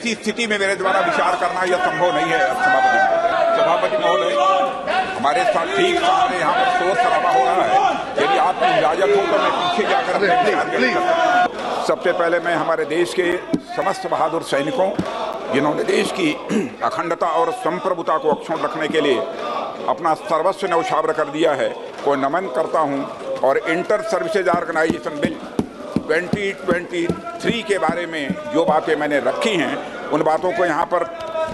ऐसी स्थिति में मेरे द्वारा विचार करना यह संभव नहीं है। सभापति महोदय, हमारे साथ ठीक सामने यहाँ पर शोर शराबा हो रहा है। यदि आपकी इजाजत हो तो मैं पीछे जाकर सबसे पहले मैं हमारे देश के समस्त बहादुर सैनिकों, जिन्होंने देश की अखंडता और संप्रभुता को अक्षुण्ण रखने के लिए अपना सर्वस्व न्यौछावर कर दिया है, को नमन करता हूं। और इंटर सर्विसेज ऑर्गेनाइजेशन बिल 2023 के बारे में जो बातें मैंने रखी हैं, उन बातों को यहाँ पर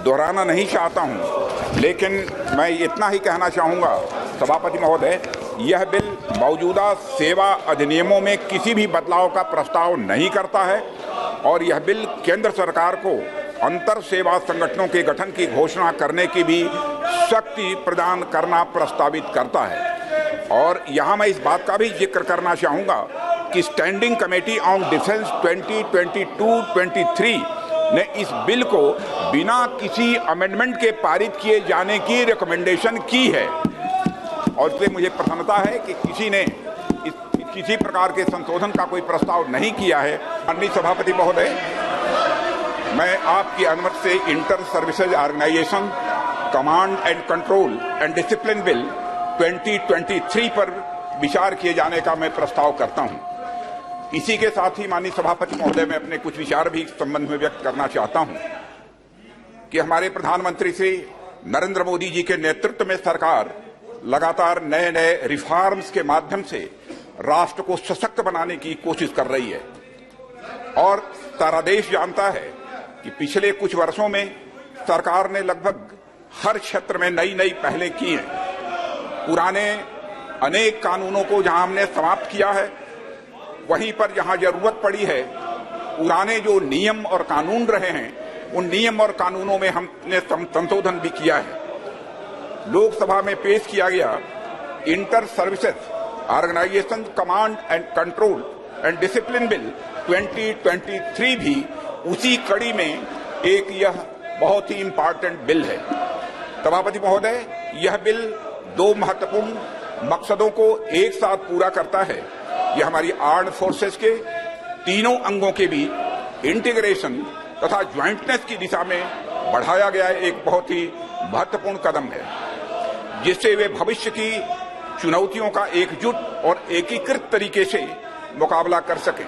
दोहराना नहीं चाहता हूँ, लेकिन मैं इतना ही कहना चाहूँगा सभापति महोदय, यह बिल मौजूदा सेवा अधिनियमों में किसी भी बदलाव का प्रस्ताव नहीं करता है और यह बिल केंद्र सरकार को अंतर सेवा संगठनों के गठन की घोषणा करने की भी शक्ति प्रदान करना प्रस्तावित करता है। और यहाँ मैं इस बात का भी जिक्र करना चाहूँगा कि स्टैंडिंग कमेटी ऑन डिफेंस 2022-23 ने इस बिल को बिना किसी अमेंडमेंट के पारित किए जाने की रिकमेंडेशन की है और इसलिए मुझे प्रसन्नता है कि किसी ने किसी प्रकार के संशोधन का कोई प्रस्ताव नहीं किया है। माननीय सभापति महोदय, मैं आपकी अनुमति से inter services organisation command and control and discipline bill 2023 पर विचार किए जाने का मैं प्रस्ताव करता हूं। इसी के साथ ही माननीय सभापति महोदय, मैं अपने कुछ विचार भी इस संबंध में व्यक्त करना चाहता हूं कि हमारे प्रधानमंत्री श्री नरेंद्र मोदी जी के नेतृत्व में सरकार लगातार नए नए रिफॉर्म्स के माध्यम से राष्ट्र को सशक्त बनाने की कोशिश कर रही है और सारा देश जानता है कि पिछले कुछ वर्षों में सरकार ने लगभग हर क्षेत्र में नई नई पहलें की हैं। पुराने अनेक कानूनों को जहां हमने समाप्त किया है, वहीं पर जहां जरूरत पड़ी है पुराने जो नियम और कानून रहे हैं, उन नियम और कानूनों में हमने संशोधन भी किया है। लोकसभा में पेश किया गया inter services organisation command and control and discipline bill 2023 भी उसी कड़ी में एक यह बहुत ही इंपॉर्टेंट बिल है। सभापति महोदय, यह बिल दो महत्वपूर्ण मकसदों को एक साथ पूरा करता है। यह हमारी आर्म्ड फोर्सेस के तीनों अंगों के बीच इंटीग्रेशन तथा ज्वाइंटनेस की दिशा में बढ़ाया गया एक बहुत ही महत्वपूर्ण कदम है, जिससे वे भविष्य की चुनौतियों का एकजुट और एकीकृत तरीके से मुकाबला कर सकें।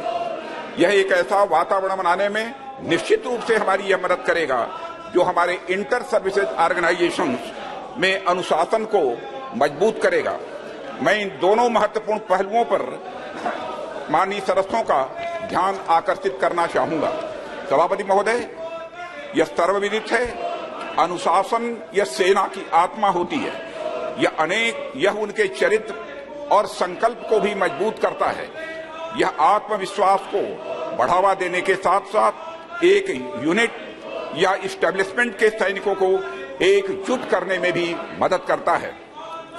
यह एक ऐसा वातावरण बनाने में निश्चित रूप से हमारी यह मदद करेगा जो हमारे इंटर सर्विसेज ऑर्गेनाइजेशंस में अनुशासन को मजबूत करेगा। मैं इन दोनों महत्वपूर्ण पहलुओं पर माननीय सदस्यों का ध्यान आकर्षित करना चाहूंगा। सभापति महोदय, यह सर्वविदित है, अनुशासन यह सेना की आत्मा होती है। यह उनके चरित्र और संकल्प को भी मजबूत करता है। यह आत्मविश्वास को बढ़ावा देने के साथ साथ एक यूनिट या इस्टेब्लिशमेंट के सैनिकों को एकजुट करने में भी मदद करता है।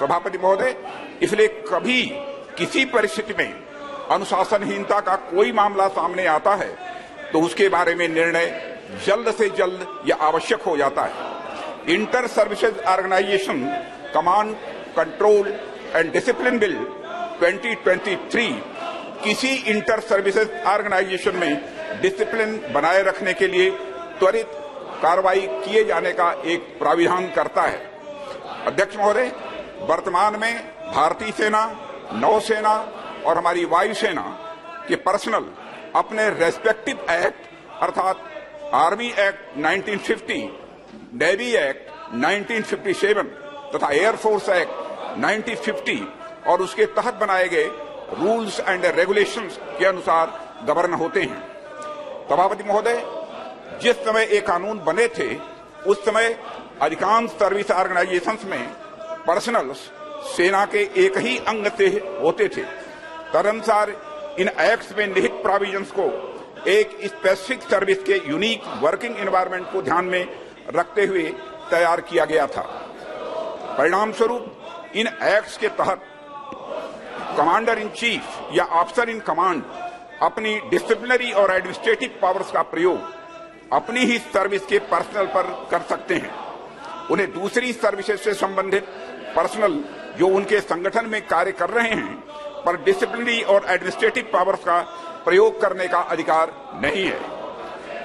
सभापति महोदय, इसलिए कभी किसी परिस्थिति में अनुशासनहीनता का कोई मामला सामने आता है तो उसके बारे में निर्णय जल्द से जल्द यह आवश्यक हो जाता है। Inter services organisation command control and discipline bill 2023 किसी इंटर सर्विसेज ऑर्गेनाइजेशन में डिसिप्लिन बनाए रखने के लिए त्वरित कार्रवाई किए जाने का एक प्राविधान करता है। अध्यक्ष महोदय, वर्तमान में भारतीय सेना, नौसेना और हमारी वायुसेना के पर्सनल अपने रेस्पेक्टिव एक्ट अर्थात आर्मी एक्ट 1950, नेवी एक्ट 1957 तथा एयरफोर्स एक्ट 1950 और उसके तहत बनाए गए रूल्स एंड रेगुलेशंस के अनुसार गवर्न होते हैं। सभापति महोदय, जिस समय ये कानून बने थे उस समय अधिकांश सर्विस ऑर्गेनाइजेशंस में पर्सनल्स सेना के एक ही अंग से होते थे। तदनुसार इन एक्ट्स में निहित प्रोविजंस को एक स्पेसिफिक सर्विस के यूनिक वर्किंग एनवायरनमेंट को ध्यान में रखते हुए तैयार किया गया था। परिणाम स्वरूप इन एक्ट्स के तहत कमांडर इन चीफ या ऑफिसर इन कमांड अपनी डिसिप्लिनरी और एडमिनिस्ट्रेटिव पावर्स का प्रयोग अपनी ही सर्विस के पर्सनल पर कर सकते हैं। उन्हें दूसरी सर्विसेज से संबंधित पर्सनल जो उनके संगठन में कार्य कर रहे हैं पर डिसिप्लिनरी और एडमिनिस्ट्रेटिव पावर्स का प्रयोग करने का अधिकार नहीं है।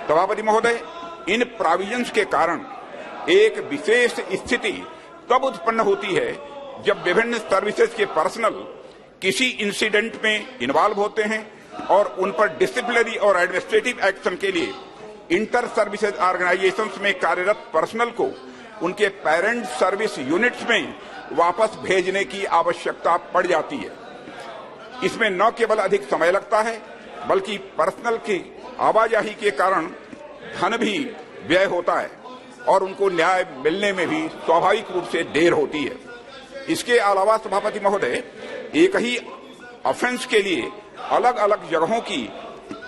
सभापति महोदय, इन प्रोविजंस के कारण एक विशेष स्थिति तब उत्पन्न होती है जब विभिन्न सर्विसेज के पर्सनल किसी इंसिडेंट में इन्वॉल्व होते हैं और उन पर डिसिप्लिनरी और एडमिनिस्ट्रेटिव एक्शन के लिए इंटर सर्विसेज ऑर्गेनाइजेशंस में कार्यरत पर्सनल को उनके पेरेंट सर्विस यूनिट्स में वापस भेजने की आवश्यकता पड़ जाती है। इसमें न केवल अधिक समय लगता है बल्कि पर्सनल की आवाजाही के कारण धन भी व्यय होता है और उनको न्याय मिलने में भी स्वाभाविक रूप से देर होती है। इसके अलावा सभापति महोदय, एक ही ऑफेंस के लिए अलग अलग जगहों की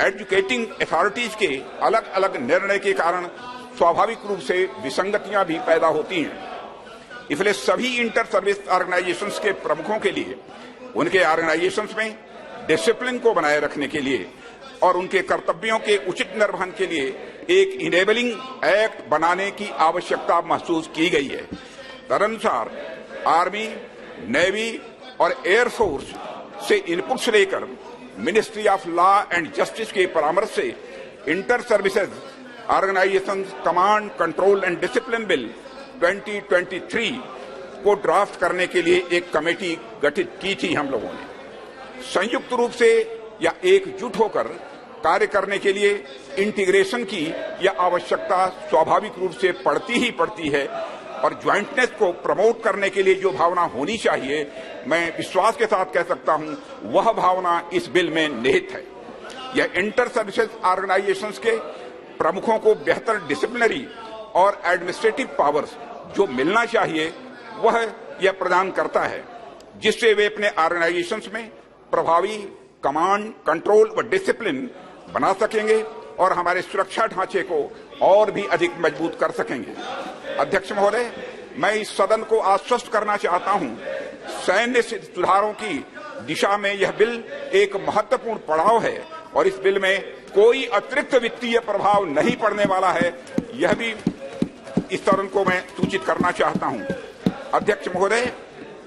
एजुकेटिंग अथॉरिटीज के अलग अलग निर्णय के कारण स्वाभाविक रूप से विसंगतियां भी पैदा होती हैं। इसलिए सभी इंटर सर्विस ऑर्गेनाइजेशंस के प्रमुखों के लिए उनके ऑर्गेनाइजेशंस में डिसिप्लिन को बनाए रखने के लिए और उनके कर्तव्यों के उचित निर्वहन के लिए एक इनेबलिंग एक्ट बनाने की आवश्यकता महसूस की गई है। तदनुसार आर्मी, नेवी और एयरफोर्स से इनपुट्स लेकर ministry of law and justice के परामर्श से inter services organisation command, control and discipline bill 2023 को ड्राफ्ट करने के लिए एक कमेटी गठित की थी। हम लोगों ने संयुक्त रूप से या एकजुट होकर कार्य करने के लिए इंटीग्रेशन की यह आवश्यकता स्वाभाविक रूप से पड़ती है और ज्वाइंटनेस को प्रमोट करने के लिए जो भावना होनी चाहिए, मैं विश्वास के साथ कह सकता हूं, वह भावना इस बिल में निहित है। यह इंटर सर्विसेज ऑर्गेनाइजेशंस के प्रमुखों को बेहतर डिसिप्लिनरी और एडमिनिस्ट्रेटिव पावर्स जो मिलना चाहिए वह यह प्रदान करता है, जिससे वे अपने ऑर्गेनाइजेशंस में प्रभावी कमांड, कंट्रोल व डिसिप्लिन बना सकेंगे और हमारे सुरक्षा ढांचे को और भी अधिक मजबूत कर सकेंगे। अध्यक्ष महोदय, मैं इस सदन को आश्वस्त करना चाहता हूं, सैन्य सुधारों की दिशा में यह बिल एक महत्वपूर्ण पड़ाव है और इस बिल में कोई अतिरिक्त वित्तीय प्रभाव नहीं पड़ने वाला है, यह भी इस सदन को मैं सूचित करना चाहता हूं। अध्यक्ष महोदय,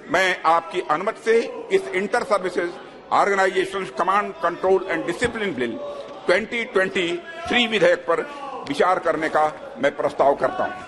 मैं आपकी अनुमति से इस inter services organisation command, control and discipline bill 2023 विधेयक पर विचार करने का मैं प्रस्ताव करता हूं।